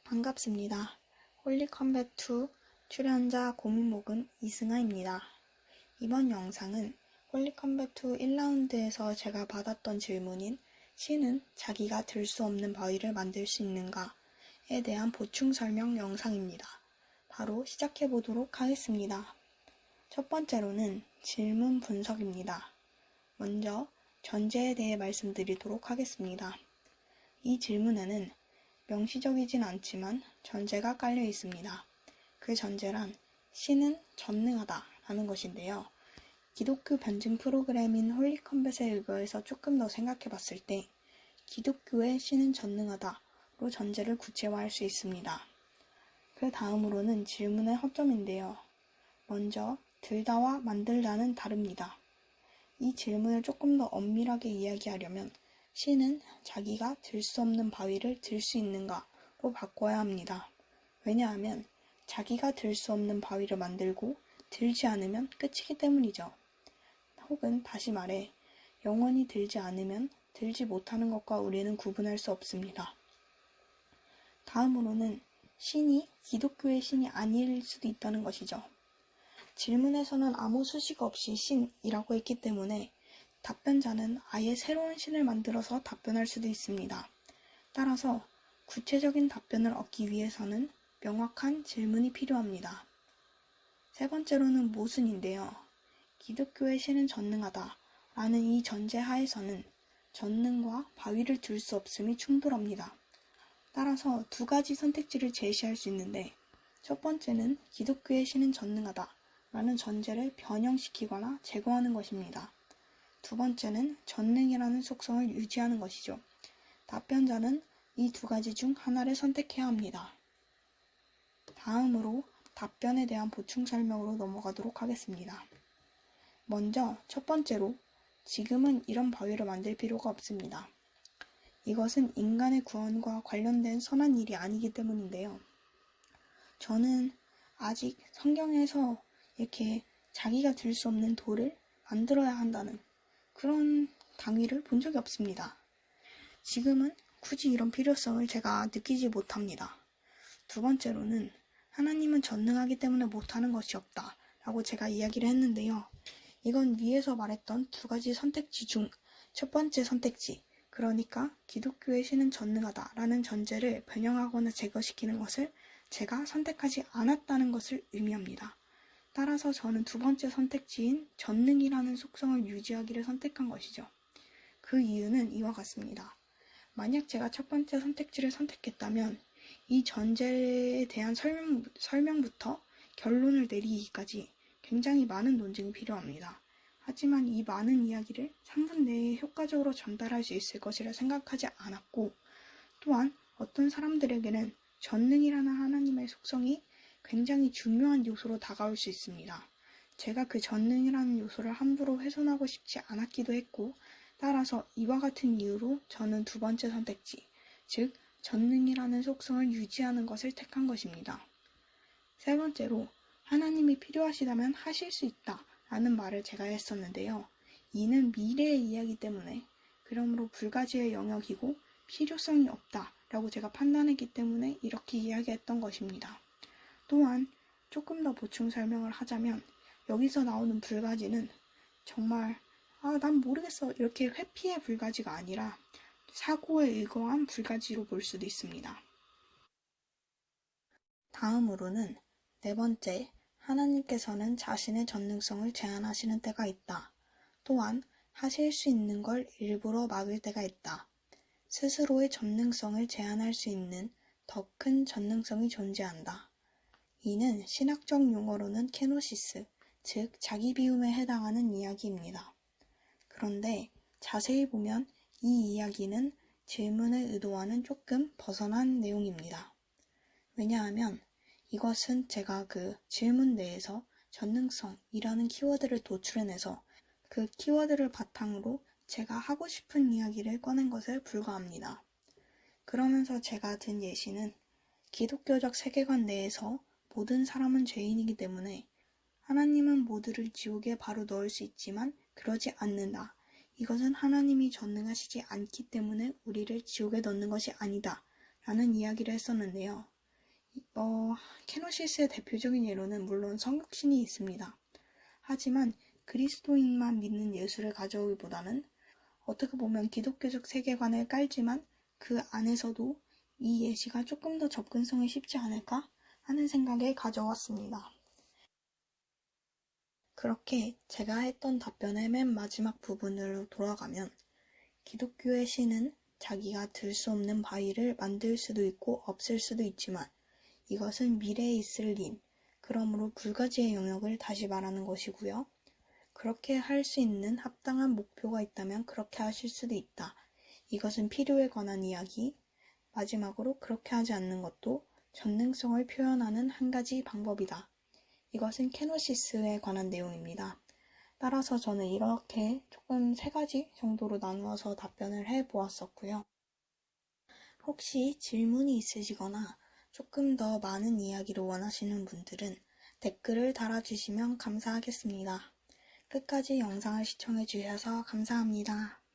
반갑습니다. 홀리컴뱃2 출연자 고민목은 이승아입니다. 이번 영상은 홀리컴뱃2 1라운드에서 제가 받았던 질문인 신은 자기가 들 수 없는 바위를 만들 수 있는가에 대한 보충 설명 영상입니다. 바로 시작해 보도록 하겠습니다. 첫 번째로는 질문 분석입니다. 먼저 전제에 대해 말씀드리도록 하겠습니다. 이 질문에는 명시적이진 않지만 전제가 깔려 있습니다. 그 전제란 신은 전능하다 라는 것인데요. 기독교 변증 프로그램인 홀리컴뱃에 의거해서 조금 더 생각해 봤을 때 기독교의 신은 전능하다로 전제를 구체화할 수 있습니다. 그 다음으로는 질문의 허점인데요. 먼저 들다와 만들다는 다릅니다. 이 질문을 조금 더 엄밀하게 이야기하려면 신은 자기가 들 수 없는 바위를 들 수 있는가로 바꿔야 합니다. 왜냐하면 자기가 들 수 없는 바위를 만들고 들지 않으면 끝이기 때문이죠. 혹은 다시 말해 영원히 들지 않으면 들지 못하는 것과 우리는 구분할 수 없습니다. 다음으로는 신이 기독교의 신이 아닐 수도 있다는 것이죠. 질문에서는 아무 수식 없이 신이라고 했기 때문에 답변자는 아예 새로운 신을 만들어서 답변할 수도 있습니다. 따라서 구체적인 답변을 얻기 위해서는 명확한 질문이 필요합니다. 세 번째로는 모순인데요. 기독교의 신은 전능하다 라는 이 전제 하에서는 전능과 바위를 들 수 없음이 충돌합니다. 따라서 두 가지 선택지를 제시할 수 있는데 첫 번째는 기독교의 신은 전능하다 라는 전제를 변형시키거나 제거하는 것입니다. 두 번째는 전능이라는 속성을 유지하는 것이죠. 답변자는 이 두 가지 중 하나를 선택해야 합니다. 다음으로 답변에 대한 보충 설명으로 넘어가도록 하겠습니다. 먼저 첫 번째로 지금은 이런 바위를 만들 필요가 없습니다. 이것은 인간의 구원과 관련된 선한 일이 아니기 때문인데요. 저는 아직 성경에서 이렇게 자기가 들 수 없는 돌을 만들어야 한다는 그런 당위를 본 적이 없습니다. 지금은 굳이 이런 필요성을 제가 느끼지 못합니다. 두 번째로는 하나님은 전능하기 때문에 못하는 것이 없다 라고 제가 이야기를 했는데요. 이건 위에서 말했던 두 가지 선택지 중 첫 번째 선택지, 그러니까 기독교의 신은 전능하다 라는 전제를 변형하거나 제거시키는 것을 제가 선택하지 않았다는 것을 의미합니다. 따라서 저는 두 번째 선택지인 전능이라는 속성을 유지하기를 선택한 것이죠. 그 이유는 이와 같습니다. 만약 제가 첫 번째 선택지를 선택했다면 이 전제에 대한 설명부터 결론을 내리기까지 굉장히 많은 논증이 필요합니다. 하지만 이 많은 이야기를 3분 내에 효과적으로 전달할 수 있을 것이라 생각하지 않았고, 또한 어떤 사람들에게는 전능이라는 하나님의 속성이 굉장히 중요한 요소로 다가올 수 있습니다. 제가 그 전능이라는 요소를 함부로 훼손하고 싶지 않았기도 했고, 따라서 이와 같은 이유로 저는 두 번째 선택지, 즉 전능이라는 속성을 유지하는 것을 택한 것입니다. 세 번째로 하나님이 필요하시다면 하실 수 있다 라는 말을 제가 했었는데요. 이는 미래의 이야기 때문에 그러므로 불가지의 영역이고 필요성이 없다 라고 제가 판단했기 때문에 이렇게 이야기했던 것입니다. 또한 조금 더 보충 설명을 하자면 여기서 나오는 불가지는 정말 난 모르겠어 이렇게 회피의 불가지가 아니라 사고에 의거한 불가지로 볼 수도 있습니다. 다음으로는 네 번째, 하나님께서는 자신의 전능성을 제한하시는 때가 있다. 또한 하실 수 있는 걸 일부러 막을 때가 있다. 스스로의 전능성을 제한할 수 있는 더 큰 전능성이 존재한다. 이는 신학적 용어로는 케노시스, 즉 자기 비움에 해당하는 이야기입니다. 그런데 자세히 보면 이 이야기는 질문의 의도와는 조금 벗어난 내용입니다. 왜냐하면 이것은 제가 그 질문 내에서 전능성이라는 키워드를 도출해내서 그 키워드를 바탕으로 제가 하고 싶은 이야기를 꺼낸 것에 불과합니다. 그러면서 제가 든 예시는 기독교적 세계관 내에서 모든 사람은 죄인이기 때문에 하나님은 모두를 지옥에 바로 넣을 수 있지만 그러지 않는다. 이것은 하나님이 전능하시지 않기 때문에 우리를 지옥에 넣는 것이 아니다. 라는 이야기를 했었는데요. 케노시스의 대표적인 예로는 물론 성육신이 있습니다. 하지만 그리스도인만 믿는 예수를 가져오기보다는 어떻게 보면 기독교적 세계관을 깔지만 그 안에서도 이 예시가 조금 더 접근성이 쉽지 않을까 하는 생각에 가져왔습니다. 그렇게 제가 했던 답변의 맨 마지막 부분으로 돌아가면 기독교의 신은 자기가 들 수 없는 바위를 만들 수도 있고 없앨 수도 있지만 이것은 미래에 있을 일, 그러므로 불가지의 영역을 다시 말하는 것이고요. 그렇게 할 수 있는 합당한 목표가 있다면 그렇게 하실 수도 있다. 이것은 필요에 관한 이야기. 마지막으로 그렇게 하지 않는 것도 전능성을 표현하는 한 가지 방법이다. 이것은 케노시스에 관한 내용입니다. 따라서 저는 이렇게 조금 3가지 정도로 나누어서 답변을 해보았었고요. 혹시 질문이 있으시거나 조금 더 많은 이야기를 원하시는 분들은 댓글을 달아주시면 감사하겠습니다. 끝까지 영상을 시청해주셔서 감사합니다.